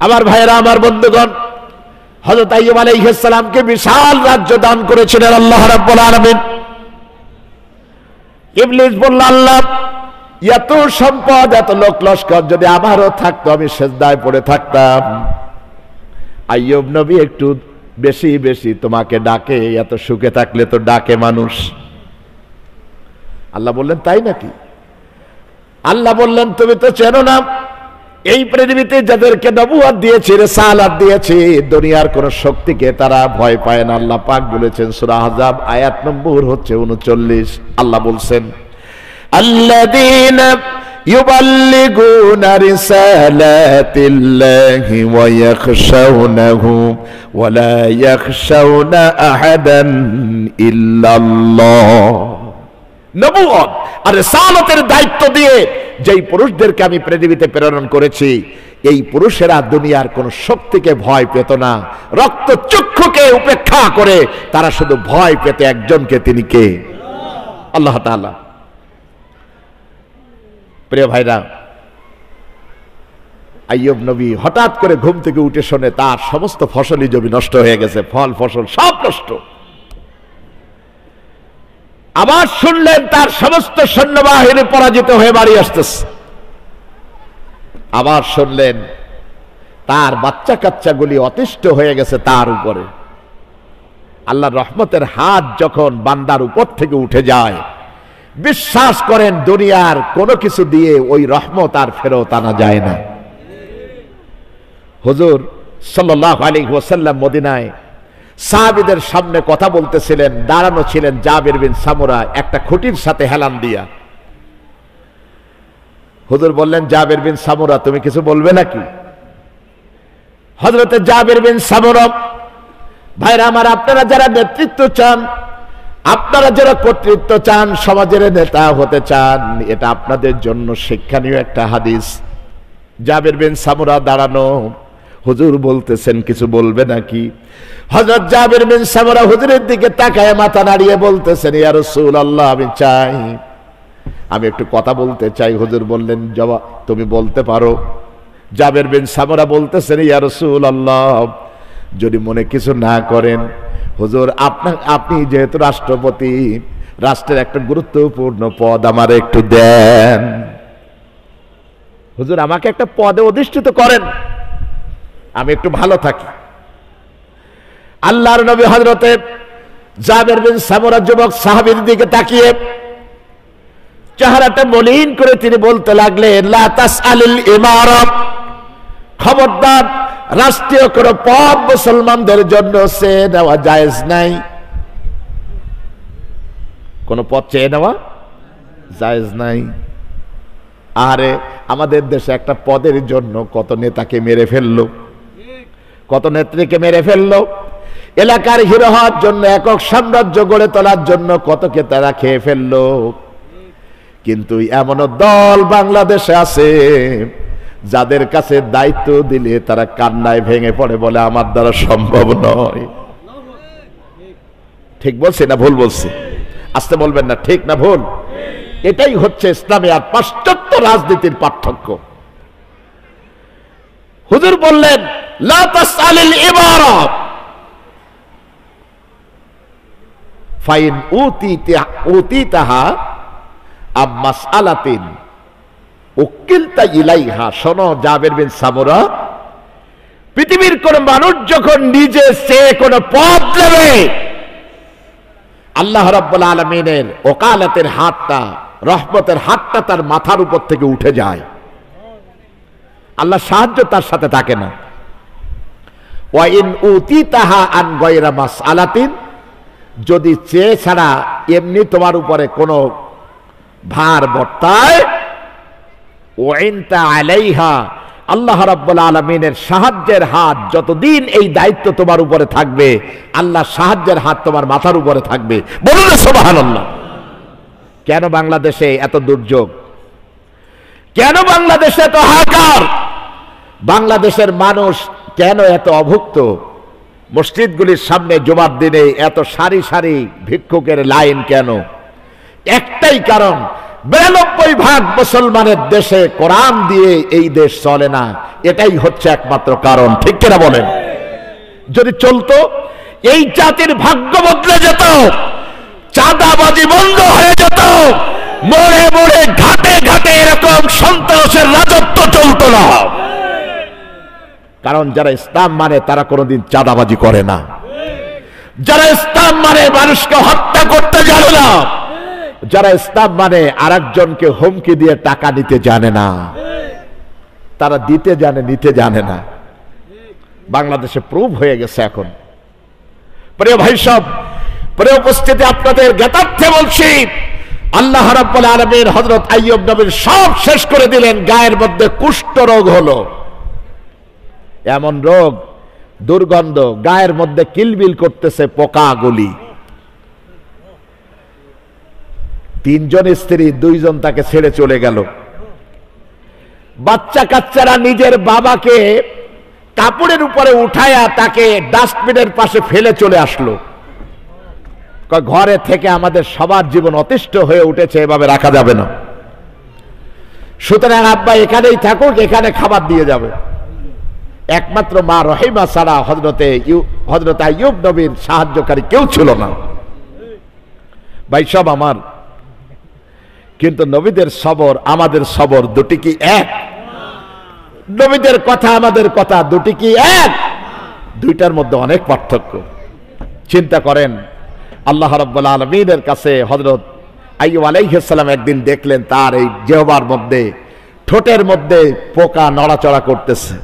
আমার ভাইয়েরা, আমার বন্ধুগণ, হযরত আইয়ুব আলাইহিস সালামকে বিশাল রাজ্য দান করেছিলেন আল্লাহ রাব্বুল আলামিন। ইবলিস বলল, আল্লাহ, এত সম্পদ, এত লোক লস্কর যদি আমারও থাকতো, আমি সিজদায় পড়ে থাকতাম। আইয়ুব নবী একটু বেশি বেশি তোমাকে ডাকে, এত সুখে থাকলে তো ডাকে মানুষ। আল্লাহ বললেন, তাই নাকি? আল্লাহ বললেন, তুমি তো চেনো না, এই পৃথিবীতে যাদেরকে নবুয়ত দিয়েছি, রিসালাত দিয়েছি, দুনিয়ার কোন শক্তিকে তারা ভয় পায় না। আল্লাহ পাক বলেছেন সূরা আহজাব আয়াত নম্বর হচ্ছে 39। আল্লাহ বলছেন, আল্লাযীনা ইউবাল্লিগুনা রিসালাতিল্লাহি ওয়া ইয়াখশাউনাহু ওয়া লা ইয়াখশাউনা আহাদান ইল্লাল্লাহ। নবুয়ত আর রিসালাতের দায়িত্ব দিয়ে যেই পুরুষদেরকে আমি পৃথিবীতে প্রেরণ করেছি, এই পুরুষেরা দুনিয়ার কোন শক্তিকে ভয় পেত না। রক্ত চক্ষুকে উপেক্ষা করে তারা শুধু ভয় পেত একজনকে, তিনি কে? আল্লাহ তাআলা। প্রিয় ভাইরা, আইয়ুব নবী হঠাৎ করে ঘুম থেকে উঠে শোনে তার সমস্ত ফসলি জমি নষ্ট হয়ে গেছে, ফল ফসল সব নষ্ট। আবার শুনলেন তার সমস্ত সৈন্যবাহিনী পরাজিত হয়ে বাড়ি আসতেছে। আবার শুনলেন তার বাচ্চা কাচ্চাগুলি অতিষ্ঠ হয়ে গেছে তার উপরে। আল্লাহর রহমতের হাত যখন বান্দার উপর থেকে উঠে যায়, বিশ্বাস করেন দুনিয়ার কোনো কিছু দিয়ে ওই রহমত আর ফেরত আনা যায় না। হুজুর সাল্লাল্লাহু আলাইহি ওয়াসাল্লাম মদিনায় সাহাবীদের সামনে কথা বলতেছিলেন, দাঁড়ানো ছিলেন জাবির বিন সামুরা একটা খুঁটির সাথে হেলান দিয়া। হুজুর বললেন, জাবির বিন সামুরা, তুমি কিছু বলবে নাকি? হযরতে জাবির বিন সামুরা, ভাইরা আমার, আপনারা যারা নেতৃত্ব চান, আপনারা যারা কর্তৃত্ব চান, সমাজের নেতা হতে চান, এটা আপনাদের জন্য শিক্ষণীয় একটা হাদিস। জাবির বিন সামুরা দাঁড়ানো, হুজুর বলতেছেন কিছু বলবে নাকি? হযরত জাবির বিন সামুরা হুজুরের দিকে তাকায় মাথা নাড়িয়ে বলতেছেন, ইয়া রাসূলুল্লাহ, আমি চাই, আমি একটু কথা বলতে চাই। হুজুর বললেন, জবাব তুমি বলতে পারো। জাবির বিন সামুরা বলতেছেন, ইয়া রাসূলুল্লাহ, যদি মনে কিছু না করেন, হুজুর আপনি যেহেতু রাষ্ট্রপতি, রাষ্ট্রের একটা গুরুত্বপূর্ণ পদ আমার একটু দেন। হুজুর আমাকে একটা পদে অধিষ্ঠিত করেন, আমি একটু ভালো থাকি। আল্লাহর নবী হযরতে জাবির বিন সামুরা যুবক সাহাবীর দিকে তাকিয়ে চেহারাটা মলিন করে তিনি বলতে লাগলেন, লা তাসআলিল ইমারা, খবরদার, রাষ্ট্রীয় কোন পদ মুসলমানদের জন্য চেয়ে নেওয়া জায়েজ নাই। কোন পদ চেয়ে নেওয়া জায়েজ নাই। আরে আমাদের দেশে একটা পদের জন্য কত নেতাকে মেরে ফেললো, কত নেত্রীকে মেরে ফেললো, এলাকার হিরো হওয়ার জন্য, একক সাম্রাজ্য গড়ে তোলার জন্য কতকে তারা খেয়ে ফেললো। কিন্তু এমনও দল বাংলাদেশে আছে যাদের কাছে দায়িত্ব দিলে তারা কান্নায় ভেঙে পড়ে, বলে আমার দ্বারা সম্ভব নয়। ঠিক বলছি না ভুল বলছি? আসতে বলবেন না, ঠিক না ভুল? এটাই হচ্ছে ইসলামী আর পাশ্চাত্য রাজনীতির পার্থক্য। হুজুর বললেন, লা তাসআলিল ইমারা ফাইন উতিতাহা আম মাসআলাতিন উকিলতা ইলাইহা। শোনো জাবির বিন সামুরা, পৃথিবীর কোন মানুষ যখন নিজে সে কোন পদ নেবে, আল্লাহ রাব্বুল আলামিনের ওকালতের হাতটা, রহমতের হাতটা তার মাথার উপর থেকে উঠে যায়। আল্লাহ সাহায্য তার সাথে থাকে না। ওয়া ইন উতিতাহা আন গায়রা মাসআলাতিন, যদি চেয়ে ছাড়া এমনি তোমার উপরে কোনো ভার বর্তায়, ওয়াইনতা আলাইহা, আল্লাহ রাব্বুল আলামিনের সাহায্যের হাত যতদিন এই দায়িত্ব তোমার উপরে থাকবে, আল্লাহ সাহায্যের হাত তোমার মাথার উপরে থাকবে। বলুন সুবহানাল্লাহ। কেন বাংলাদেশে এত দুর্যোগ? কেন বাংলাদেশে এত হাহাকার? বাংলাদেশের মানুষ কেন এত অভুক্ত? মসজিদগুলির সামনে জুমার দিনে এত সারি সারি ভিক্ষুকের লাইন কেন? একটাই কারণ, 92% মুসলমানের দেশে কোরআন দিয়ে এই দেশ চলে না, এটাই হচ্ছে একমাত্র কারণ। ঠিক কিনা বলেন? যদি চলতো, এই জাতির ভাগ্য বদলে যেত, চাঁদাবাজি বন্ধ হয়ে যেত, মোড়ে মোড়ে ঘাটে ঘাটে এরকম সন্ত্রাসের রাজত্ব চলতো না। কারণ যারা ইসলাম মানে তারা কোনোদিন চাঁদাবাজি করে না, যারা ইসলাম মানে মানুষকে হত্যা করতে জানে না, যারা ইসলাম মানে আরেকজনকে হুমকি দিয়ে টাকা নিতে জানে না, তারা দিতে জানে, নিতে জানে না। বাংলাদেশে প্রুভ হয়ে গেছে এখন। প্রিয় ভাই সব, প্রিয় উপস্থিতি, আপনাদের জ্ঞাতার্থে বলছি, আল্লাহ রাব্বুল আলামিন হযরত আইয়ুব নবীর সব শেষ করে দিলেন। গায়ের মধ্যে কুষ্ঠ রোগ হলো, এমন রোগ, দুর্গন্ধ, গায়ের মধ্যে কিলবিল করতেছে পোকাগুলি। 3 জন স্ত্রী, 2 জন তাকে ছেড়ে চলে গেল। বাচ্চা কাচ্চারা নিজের বাবাকে কাপড়ের উপরে উঠায়া তাকে ডাস্টবিনের পাশে ফেলে চলে আসলো। ঘরে থেকে আমাদের সবার জীবন অতিষ্ঠ হয়ে উঠেছে, এভাবে রাখা যাবে না। সুতরাং আব্বা এখানেই থাকুক, এখানে খাবার দিয়ে যাবে। একমাত্র মা রহিমা ছাড়া হযরত আইয়ুব নবীর সাহায্যকারী কেউ ছিল না। ভাই সব আমার, কিন্তু নবীদের সবর আমাদের সবর দুটি কি এক? নবীদের কথা আমাদের কথা দুটি কি এক? দুইটার মধ্যে অনেক পার্থক্য। চিন্তা করেন, আল্লাহ রাব্বুল আলামিনের কাছে হযরত আইয়ুব আলাইহিস সালাম একদিন দেখলেন তার এই জিহ্বার মধ্যে, ঠোঁটের মধ্যে পোকা নড়াচড়া করতেছে।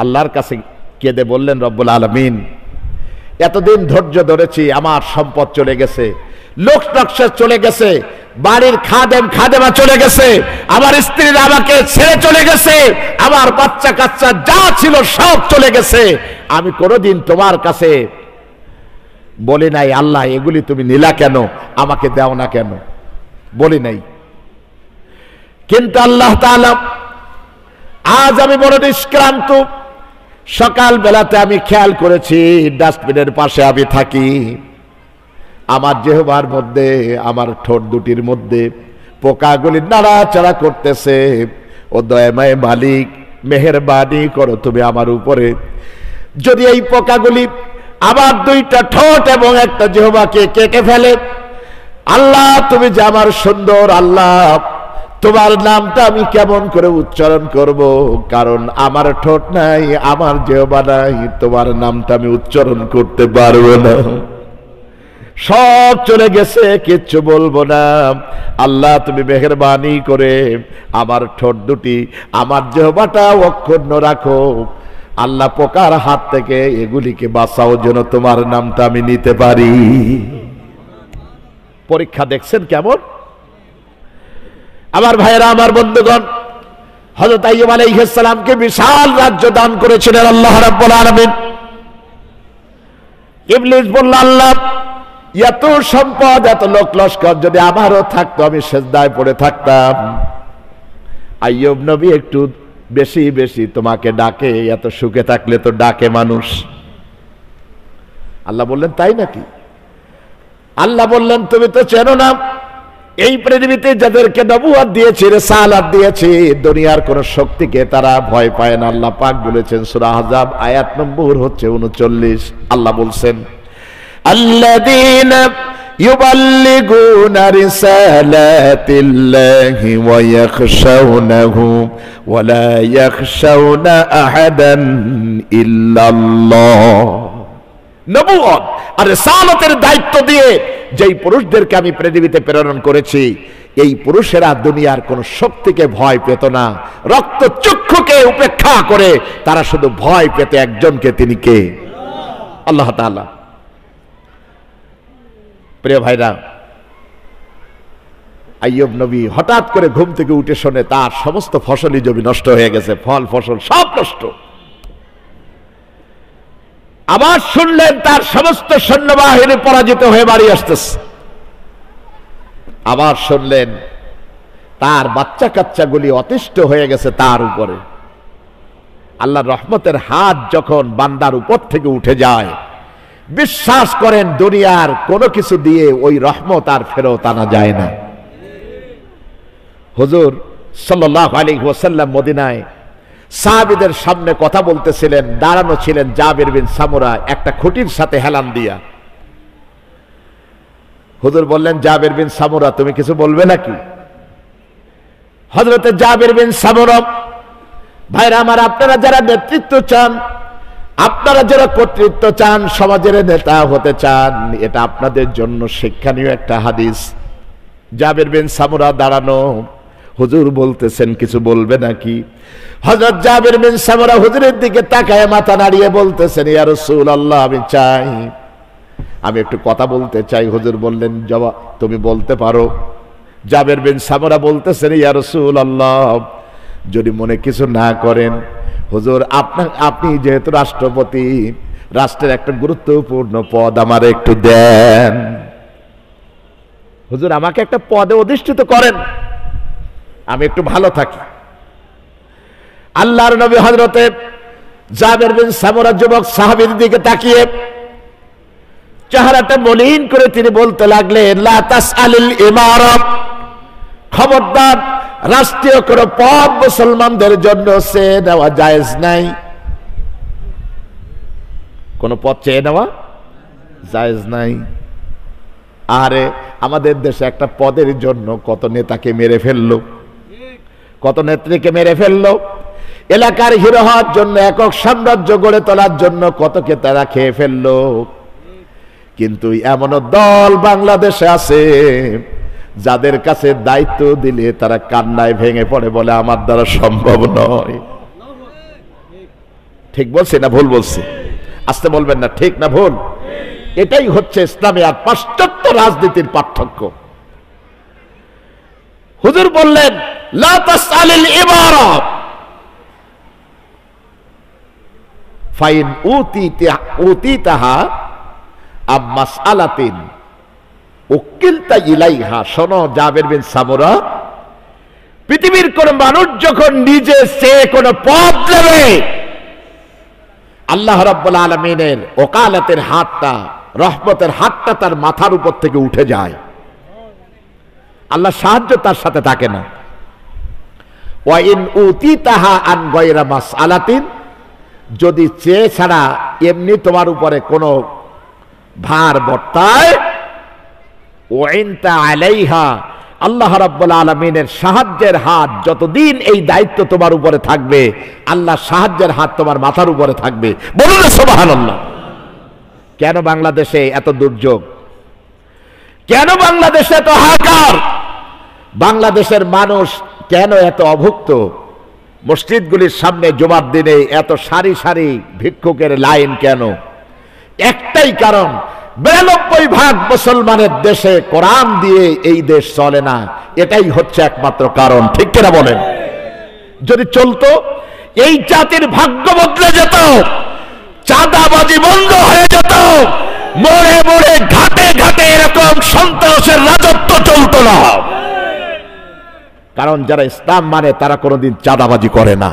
আল্লাহর কাছে কেঁদে বললেন, রব্বুল আলামিন, এতদিন ধৈর্য ধরেছি, আমার সম্পদ চলে গেছে, লোক নকশা চলে গেছে, বাড়ির খাদেমা চলে গেছে, আমার স্ত্রীরা আমাকে ছেড়ে চলে গেছে, আমার বাচ্চা কাচ্চা যা ছিল সব চলে গেছে। আমি কোনোদিন তোমার কাছে বলি নাই, আল্লাহ এগুলি তুমি নিলা কেন, আমাকে দাও না কেন, বলি নাই। কিন্তু আল্লাহ তাআলা, আজ আমি বড় নিষ্ক্রান্ত। সকাল বেলাতে আমি খেয়াল করেছি, ডাস্টবিনের পাশে আমি থাকি, আমার জিহ্বার মধ্যে, আমার ঠোঁট দুটির মধ্যে পোকাগুলি নাড়াচাড়া করতেছে। ও দয়াময় মালিক, মেহেরবানি করো তুমি আমার উপরে। যদি এই পোকাগুলি আমার 2টা ঠোঁট এবং একটা জিহ্বাকে কেটে ফেলে, আল্লাহ তুমি যে আমার সুন্দর আল্লাহ, তোমার নামটা আমি কেমন করে উচ্চারণ করব? কারণ আমার ঠোঁট নাই, আমার জিহ্বা নাই, তোমার নামটা আমি উচ্চারণ করতে পারবো না। সব চলে গেছে, কিচ্ছু বলবো না। আল্লাহ তুমি মেহেরবানি করে আমার ঠোঁট দুটি, আমার জিহ্বাটা অক্ষুণ্ণ রাখো। আল্লাহ পোকার হাত থেকে এগুলিকে বাঁচাও, যেন তোমার নামটা আমি নিতে পারি। পরীক্ষা দেখছেন কেমন? আমার ভাইয়েরা, আমার বন্ধুগণ, হযরত আইয়ুব আলাইহিস সালামকে বিশাল রাজ্য দান করেছিলেন আল্লাহ রাব্বুল আলামিন। ইবলিস বলল, আল্লাহ এত সম্পদ, এত লোক লস্কর যদি আমারও থাকতো, আমি সেজদায় পড়ে থাকতাম। আইয়ুব নবী একটু বেশি বেশি তোমাকে ডাকে, এত সুখে থাকলে তো ডাকে মানুষ। আল্লাহ বললেন, তাই নাকি? আল্লাহ বললেন, তুমি তো চেনো না, এই পৃথিবীতে যাদেরকে নবুয়ত দিয়েছি, রিসালাত দিয়েছি, দুনিয়ার কোন শক্তিকে তারা ভয় পায় না। আল্লাহ পাক বলেছেন সূরা আহজাব আয়াত নম্বর হচ্ছে 39। আল্লাহ বলছেন, আল্লাযীনা ইউবাল্লিগুনা রিসালাতিল্লাহি ওয়া ইয়াখশাউনাহু ওয়া লা ইয়াখশাউনা আহাদান ইল্লাল্লাহ। নবুয়ত আর রিসালাতের দায়িত্ব দিয়ে যেই পুরুষদেরকে আমি পৃথিবীতে প্রেরণ করেছি, এই পুরুষেরা দুনিয়ার কোন শক্তিকে ভয় পেত না। রক্ত চক্ষুকে উপেক্ষা করে তারা শুধু ভয় পেত একজনকে, তিনি কে? আল্লাহ তাআলা। প্রিয় ভাইরা, আইয়ুব নবী হঠাৎ করে ঘুম থেকে উঠে শোনে তার সমস্ত ফসলি জমি নষ্ট হয়ে গেছে, ফল ফসল সব নষ্ট। আবার শুনলেন তার সমস্ত সৈন্যবাহিনী পরাজিত হয়ে বাড়ি আসতেছে। আবার শুনলেন তার বাচ্চা কাচ্চাগুলি অতিষ্ঠ হয়ে গেছে তার উপরে। আল্লাহর রহমতের হাত যখন বান্দার উপর থেকে উঠে যায়, বিশ্বাস করেন দুনিয়ার কোনো কিছু দিয়ে ওই রহমত আর ফেরত আনা যায় না। হুজুর সাল্লাল্লাহু আলাইহি ওয়াসাল্লাম মদিনায় সাহাবীদের সামনে কথা বলতেছিলেন, দাঁড়ানো ছিলেন জাবির বিন সামুরা একটা খুঁটির সাথে হেলান দিয়া। হুজুর বললেন, জাবির বিন সামুরা তুমি কিছু বলবে নাকি? হযরতে জাবির বিন সামুরা, ভাইরা আমার, আপনারা যারা নেতৃত্ব চান, আপনারা যারা কর্তৃত্ব চান, সমাজের নেতা হতে চান, এটা আপনাদের জন্য শিক্ষণীয় একটা হাদিস। জাবির বিন সামুরা দাঁড়ানো, হুজুর বলতেছেন কিছু বলবে নাকি? হযরত জাবির বিন সামুরা হুজুরের দিকে তাকায় মাথা নাড়িয়ে বলতেছেন, ইয়া রাসূলুল্লাহ, আমি চাই, আমি একটু কথা বলতে চাই। হুজুর বললেন, জবাব তুমি বলতে পারো। জাবির বিন সামুরা বলতেছেন, ইয়া রাসূলুল্লাহ, যদি মনে কিছু না করেন, হুজুর আপনি যেহেতু রাষ্ট্রপতি, রাষ্ট্রের একটা গুরুত্বপূর্ণ পদ আমার একটু দেন। হুজুর আমাকে একটা পদে অধিষ্ঠিত করেন, আমি একটু ভালো থাকি। আল্লাহর নবী হযরতে জাবির বিন সামুরা যুবক সাহাবীর দিকে তাকিয়ে চেহারাটা মলিন করে তিনি বলতে লাগলেন, লা তাসআলিল ইমারা, খবরদার রাষ্ট্রীয় কোন পদ মুসলমানদের জন্য চেয়ে নেওয়া জায়েজ নাই। কোন পদ চেয়ে নেওয়া জায়েজ নাই। আরে আমাদের দেশে একটা পদের জন্য কত নেতাকে মেরে ফেললো, কত নেত্রীকে মেরে ফেললো, এলাকার হিরো হওয়ার জন্য, একক সাম্রাজ্য গড়ে তোলার জন্য কতকে তারা খেয়ে ফেললো। কিন্তু এমনও দল বাংলাদেশে আছে যাদের কাছে দায়িত্ব দিলে তারা কান্নায় ভেঙে পড়ে, বলে আমার দ্বারা সম্ভব নয়। ঠিক বলছি না ভুল বলছি? আসতে বলবেন না, ঠিক না ভুল? এটাই হচ্ছে ইসলামী আর পাশ্চাত্য রাজনীতির পার্থক্য। হুজুর বললেন, লা তাসআলিল ইমারা ফাইন উতিতাহা আম মাসআলাতিন উকিলতা ইলাইহা। শোনো জাবির বিন সামুরা, পৃথিবীর কোন মানুষ যখন নিজে সে কোন পদ নেবে, আল্লাহ রাব্বুল আলামিনের ওকালতের হাতটা, রহমতের হাতটা তার মাথার উপর থেকে উঠে যায়। আল্লাহ সাহায্য তার সাথে থাকে না। ওয়া ইন উতিতাহা আন গায়রা মাসআলাতিন, যদি চেয়ে ছাড়া এমনি তোমার উপরে কোনো ভার বর্তায়, ওয়াইনতা আলাইহা, আল্লাহ রাব্বুল আলামিনের সাহায্যের হাত যতদিন এই দায়িত্ব তোমার উপরে থাকবে, আল্লাহ সাহায্যের হাত তোমার মাথার উপরে থাকবে। বলুন সুবহানাল্লাহ। কেন বাংলাদেশে এত দুর্যোগ? কেন বাংলাদেশে এত হাহাকার? বাংলাদেশের মানুষ কেন এত অভুক্ত? মসজিদগুলির সামনে জুমার দিনে এত সারি সারি ভিক্ষুকের লাইন কেন? একটাই কারণ, 92% মুসলমানের দেশে কোরআন দিয়ে এই দেশ চলে না। এটাই হচ্ছে একমাত্র কারণ। ঠিক কিনা বলেন? যদি চলতো, এই জাতির ভাগ্য বদলে যেত, চাঁদাবাজি বন্ধ হয়ে যেত, মোড়ে মোড়ে ঘাটে ঘাটে এরকম সন্ত্রাসের রাজত্ব চলতো না। কারণ যারা ইসলাম মানে তারা কোনোদিন চাঁদাবাজি করে না।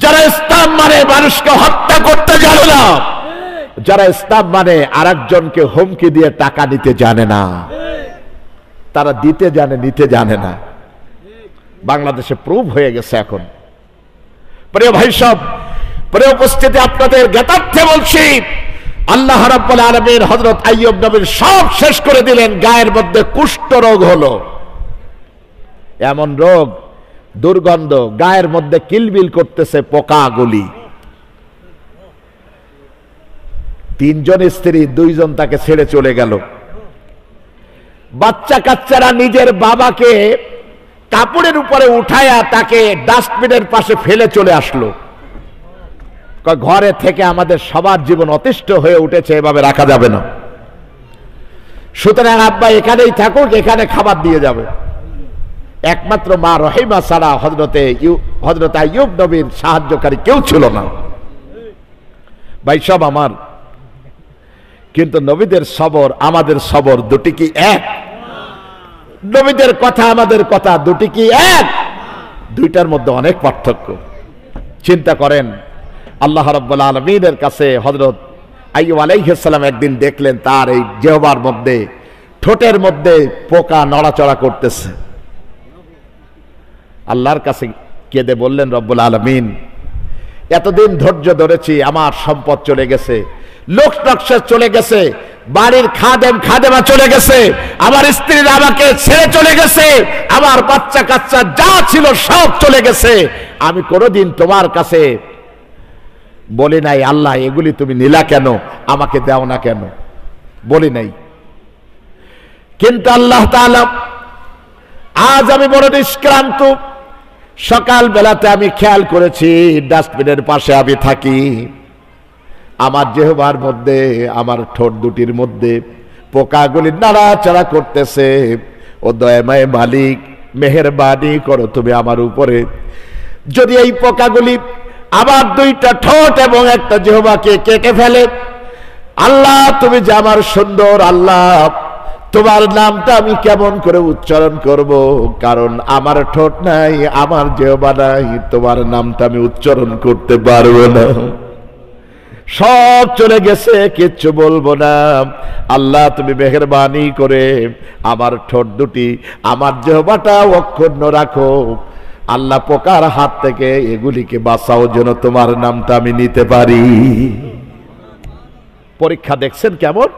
যারা ইসলাম মানে মানুষকে হত্যা করতে জানে না। যারা ইসলাম মানে আরেকজনকে হুমকি দিয়ে টাকা নিতে জানে না। তারা দিতে জানে, নিতে জানে না। বাংলাদেশে প্রুভ হয়ে গেছে এখন। প্রিয় ভাই সব, প্রিয় উপস্থিতি, আপনাদের জ্ঞাতার্থে বলছি, আল্লাহ রাব্বুল আলামিন হযরত আইয়ুব নবীর সব শেষ করে দিলেন। গায়ের মধ্যে কুষ্ঠ রোগ হলো, এমন রোগ, দুর্গন্ধ, গায়ের মধ্যে কিলবিল করতেছে পোকাগুলি। 3 জন স্ত্রী, 2 জন তাকে ছেড়ে চলে গেল। বাচ্চা কাচ্চারা নিজের বাবাকে কাপড়ের উপরে উঠায়া তাকে ডাস্টবিনের পাশে ফেলে চলে আসলো। ঘরে থেকে আমাদের সবার জীবন অতিষ্ঠ হয়ে উঠেছে, এভাবে রাখা যাবে না। সুতরাং আব্বা এখানেই থাকুক, এখানে খাবার দিয়ে যাবে। একমাত্র মা রহিমা ছাড়া হযরত আইয়ুব নবীর সাহায্যকারী কেউ ছিল না। ভাই সব আমার, কিন্তু নবীদের সবর আমাদের সবর দুটি কি এক? নবীদের কথা আমাদের কথা দুটি কি এক? দুইটার মধ্যে অনেক পার্থক্য। চিন্তা করেন, আল্লাহ রাব্বুল আলামিনের কাছে হযরত আইয়ুব আলাইহিস সালাম একদিন দেখলেন তার এই জিহ্বার মধ্যে, ঠোঁটের মধ্যে পোকা নড়াচড়া করতেছে। আল্লাহর কাছে কেঁদে বললেন, রব্বুল আলামিন, এতদিন ধৈর্য ধরেছি, আমার সম্পদ চলে গেছে, লোক নকশা চলে গেছে, বাড়ির খাদেমা চলে গেছে, আমার স্ত্রীরা আমাকে ছেড়ে চলে গেছে, আমার বাচ্চা কাচ্চা যা ছিল সব চলে গেছে। আমি কোনোদিন তোমার কাছে বলি নাই, আল্লাহ এগুলি তুমি নিলা কেন, আমাকে দাও না কেন, বলি নাই। কিন্তু আল্লাহ তাআলা, আজ আমি বড় নিষ্ক্রান্ত। সকাল বেলাতে আমি খেয়াল করেছি ডাস্টবিনের পাশে আমি থাকি, আমার জিহ্বার মধ্যে, আমার ঠোঁট দুটির মধ্যে পোকাগুলি নাড়াচাড়া করতেছে। ও দয়াময় মালিক, মেহেরবানি করো তুমি আমার উপরে। যদি এই পোকাগুলি আমার দুইটা ঠোঁট এবং একটা জিহ্বাকে কেটে ফেলে, আল্লাহ তুমি যে আমার সুন্দর আল্লাহ, তোমার নামটা আমি কেমন করে উচ্চারণ করব, কারণ আমার ঠোঁট নাই, আমার জিহ্বা নাই, তোমার নামটা আমি উচ্চারণ করতে পারবো না। সব চলে গেছে, কিচ্ছু বলবো না। আল্লাহ তুমি মেহেরবানি করে আমার ঠোঁট দুটি, আমার জিহ্বাটা অক্ষুণ্ণ রাখো। আল্লাহ পোকার হাত থেকে এগুলিকে বাঁচাও, যেন তোমার নামটা আমি নিতে পারি। পরীক্ষা দেখছেন কেমন?